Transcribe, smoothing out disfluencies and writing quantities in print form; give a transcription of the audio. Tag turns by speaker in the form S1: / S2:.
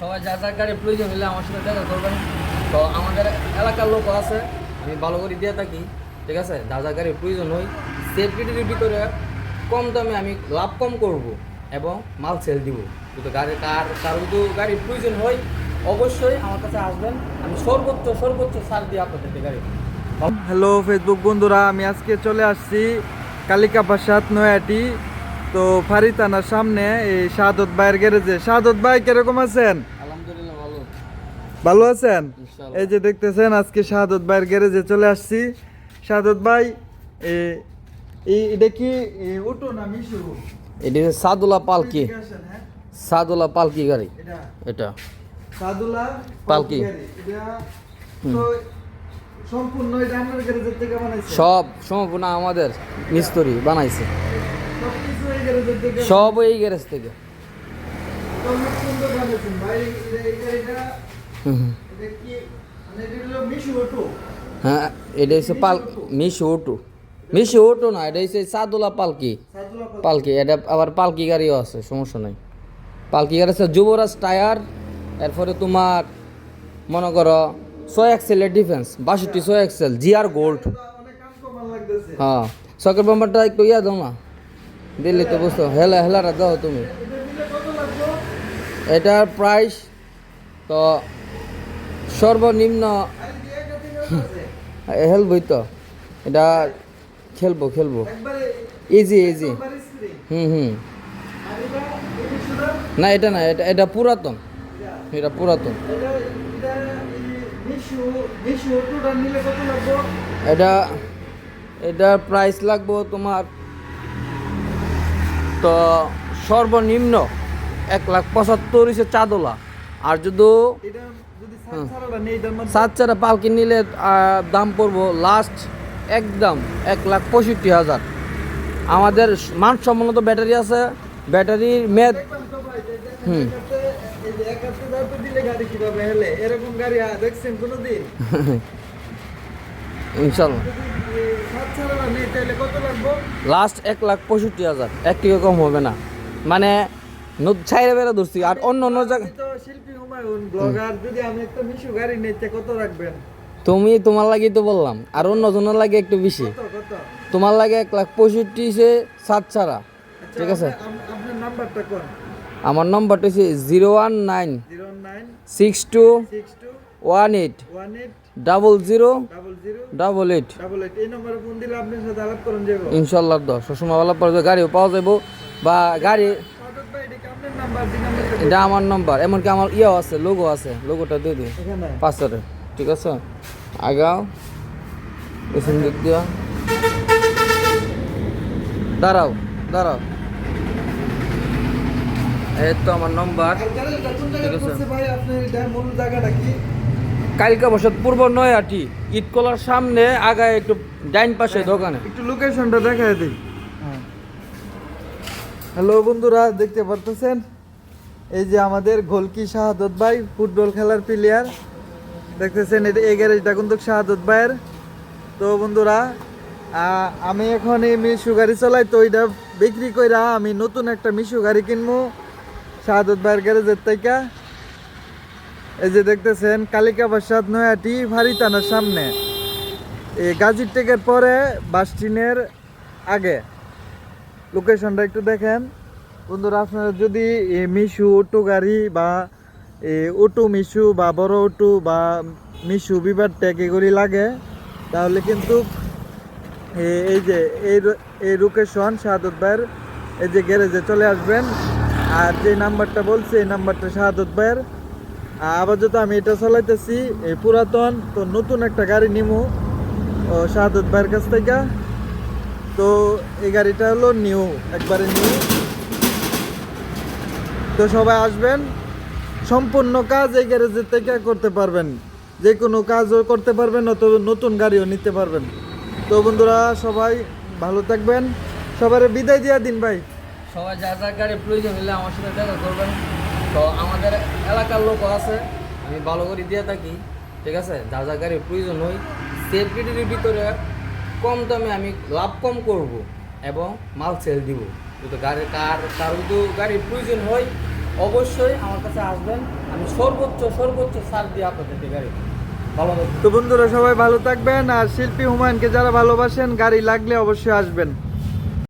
S1: সবাই যার যার গাড়ি প্রয়োজন হলে আমার সাথে দেখা করবেন। তো আমাদের এলাকার লোক আছে, আমি ভালো করে দিয়ে থাকি, ঠিক আছে। যার যার গাড়ির প্রয়োজন হয় সেফটির ভিতরে কম দামে আমি লাভ কম করব এবং মাল সেল দিব। কিন্তু কার যদি গাড়ির প্রয়োজন হয় অবশ্যই আমার কাছে আসবেন, আমি সর্বোচ্চ ছাড় দিই আপনাদেরকে গাড়ি।
S2: হ্যালো ফেসবুক বন্ধুরা, আমি আজকে চলে আসছি কালিকা প্রাসাদ নয়াটি। তো ফারি থানার সামনে এই শাহাদত ভাইয়ের গ্যারেজে। শাহাদত ভাই কিরকম আছেন?
S1: আলহামদুলিল্লাহ ভালো।
S2: ভালো আছেন?
S1: ইনশাআল্লাহ।
S2: এই যে দেখতেছেন আজকে শাহাদত ভাইয়ের গ্যারেজে চলে আসছি। শাহাদত ভাই এটা কি অটো না মিশু?
S1: এটি সাদুল্লাহ পালকি,
S2: এদিকে আসেন, হ্যাঁ।
S1: সাদুল্লাহ পালকি গাড়ি
S2: এটা
S1: এটা।
S2: সাদুল্লাহ
S1: পালকি।
S2: গাড়ি। এটা তো সম্পূর্ণ এটা আপনার গ্যারেজের থেকে বানাইছে?
S1: সব সম্পূর্ণ আমাদের মিস্ত্রি বানাইছে,
S2: সবকিছু এই গ্যারেজের থেকে?
S1: সব এই গ্যারেজ থেকে।
S2: তো অনেক সুন্দর বানাইছেন ভাই। এটা
S1: হুম।
S2: এটা কি মানে এটা হলো মিশু অটো?
S1: হ্যাঁ, এটা হচ্ছে মিশু অটো না, এটা হচ্ছে সাদুল্লাহ পালকি।
S2: সাদুল্লাহ
S1: পালকি, এটা আবার পালকি গাড়িও আছে, সমস্যা নাই। পালকি গাড়ি আছে যুবরাজ টায়ার, এরপরে তোমার মনে করো 6 এক্সেলের ডিফেন্স, 62 6 এক্সেল জিআর গোল্ড।
S2: অনেক কাম কমান লাগতেছে।
S1: হ্যাঁ, সকেট বাম্পারটা একটু ইয়া দাও না, দিল্লি তো বুঝতো, হেলারা দাও তুমি।
S2: এটা দিলে কত লাগবে?
S1: এটার প্রাইস তো সর্বনিম্ন
S2: আর কি একটা দিন আছে
S1: হেলবই তো, এটা খেলবো
S2: একবারে
S1: ইজি
S2: একবারে স্প্রিং।
S1: হুম।
S2: আর এটা এই মিশুটা
S1: না এটা না, এটা পুরাতন, এটা পুরাতন।
S2: এটা এটা এই মিশু অটোটা নিলে কত লাগবে?
S1: এটার প্রাইস লাগবে তোমার তো সর্বনিম্ন 1,75,000 হইছে চাদোলা। আর যদি
S2: এটা যদি সাত ছাড়াটা নেই এটার মধ্যে
S1: সাত চারা পালকি নিলে দাম পড়বো লাস্ট একদম 1,65,000। আমাদের মানসম্মত ব্যাটারি আছে, ব্যাটারির মেয়াদ
S2: দেখলাম তো ভাই যে দেখেন
S1: হুম।
S2: এই যে 71,000 তো দিলে গাড়ি কিভাবে হেলে? এরকম গাড়ি দেখছেন কোনোদিন?
S1: ইনশাল্লাহ
S2: যদি সাত ছাড়াটা নেই তাহলে কত লাগবে?
S1: লাস্ট 1,65,000, এক থেকে কম হবে না। মানে ছাইরে বেড়া ধরছি। আর অন্য জায়গায়
S2: আমি তো শিল্পী হুমায়ুন ব্লগার, যদি আমি একটা মিশু গাড়ি নিতে কত রাখবেন?
S1: তোমার লাগি তো বললাম, আর অন্য জনের লাগে একটু বেশি।
S2: কত?
S1: তোমার লাগে 1,65,000 সে সাত ছাড়া,
S2: আচ্ছা,
S1: ঠিক আছে।
S2: আপনার নাম্বারটা কোন?
S1: আমার নম্বরটা হচ্ছে 019
S2: 09
S1: 62
S2: 62
S1: 18
S2: 18
S1: 00
S2: 00
S1: 88।
S2: 88। এই নম্বরে ফোন দিলে আপনার সাথে আলাপ করুন যাবো।
S1: ইনশাল্লাহ সবসময় ভালো পড়বে, গাড়িও পাওয়া যাবো বা গাড়ি।
S2: সাদত ভাই, এটা কি আপনার নাম্বার? দিন আমাকে
S1: এটা আমার নম্বর, এমনকি আমার ইয়েও আছে, লোগো আছে, লোগোটা দিয়ে দিই
S2: এখানে।
S1: পাঁচটারে, ঠিক আছে। আগাও পেছন দিক দিয়া, দাঁড়াও এই তো আমার নম্বর,
S2: আর গাড়িটা কোন
S1: ঠিক
S2: জায়গায়
S1: আছে।
S2: পড়ছে ভাই? আপনার এটা মূল জায়গাটা কি?
S1: কালকা বসত পূর্ব নয়াটি, ইটকলার সামনে আগায় একটু ডাইন পাশে দোকানে।
S2: একটু লোকেশনটা দেখায় দিই। হ্যালো বন্ধুরা, দেখতে পারতেছেন এই যে আমাদের গোলকি শাহাদত ভাই, ফুটবল খেলার প্লেয়ার। দেখতেছেন এটা এই গ্যারেজটা কিন্তু শাহাদত ভাইয়ের। তো বন্ধুরা, আমি এখন এই মিশু গাড়ি চালাই, তো এটা বিক্রি কইরা আমি নতুন একটা মিশু গাড়ি কিনবো শাহাদত ভাইয়ের গ্যারেজের থেকে। এই যে দেখতেছেন কালিকা প্রাসাদ নয়াটি, ফারি থানার সামনে, এই গাজীর টেকের পরে বাস স্ট্যান্ডের আগে। লোকেশনটা একটু দেখেন বন্ধুরা। আপনারা যদি মিশু অটো গাড়ি বা অটো মিশু বা বড় অটো বা মিশু বিবার ট্যাগ এগুলি লাগে, তাহলে কিন্তু এই যে এই লোকেশন শাহাদত ভাইয়ের এই যে গ্যারেজে চলে আসবেন। আর যে নাম্বারটা বলছি এই নাম্বারটা শাহাদত ভাইয়ের। আপাতত আমি এটা চালাইতেছি এই পুরাতন, তো নতুন একটা গাড়ি নিমু শাহাদত ভাইয়ের কাছ থেকে। তো এই গাড়িটা হলো নিউ, একবারে নিউ। তো সবাই আসবেন, সম্পূর্ণ কাজ এই গ্যারেজের থেকে করতে পারবেন, যে কোনো কাজও করতে পারবেন, অথবা নতুন গাড়িও নিতে পারবেন। তো বন্ধুরা সবাই ভালো থাকবেন, সবার বিদায় দিয়া দিন ভাই।
S1: সবাই যার যার গাড়ি প্রয়োজন হলে আমার সাথে দেখা করবেন। তো আমাদের এলাকার লোক আছে, আমি ভালো করে দিয়ে থাকি, ঠিক আছে। যার যার গাড়ির প্রয়োজন হয় সেফটির ভিতরে কম দামে আমি লাভ কম করব এবং মাল সেল দিব। যদি কারো যদি গাড়ির প্রয়োজন হয় অবশ্যই আমার কাছে আসবেন, আমি সর্বোচ্চ ছাড় দিয়ে আপনাদেরকে গাড়ি ভালো হবে।
S2: তো বন্ধুরা সবাই ভালো থাকবেন, আর শিল্পী হুমায়ুনকে যারা ভালোবাসেন গাড়ি লাগলে অবশ্যই আসবেন।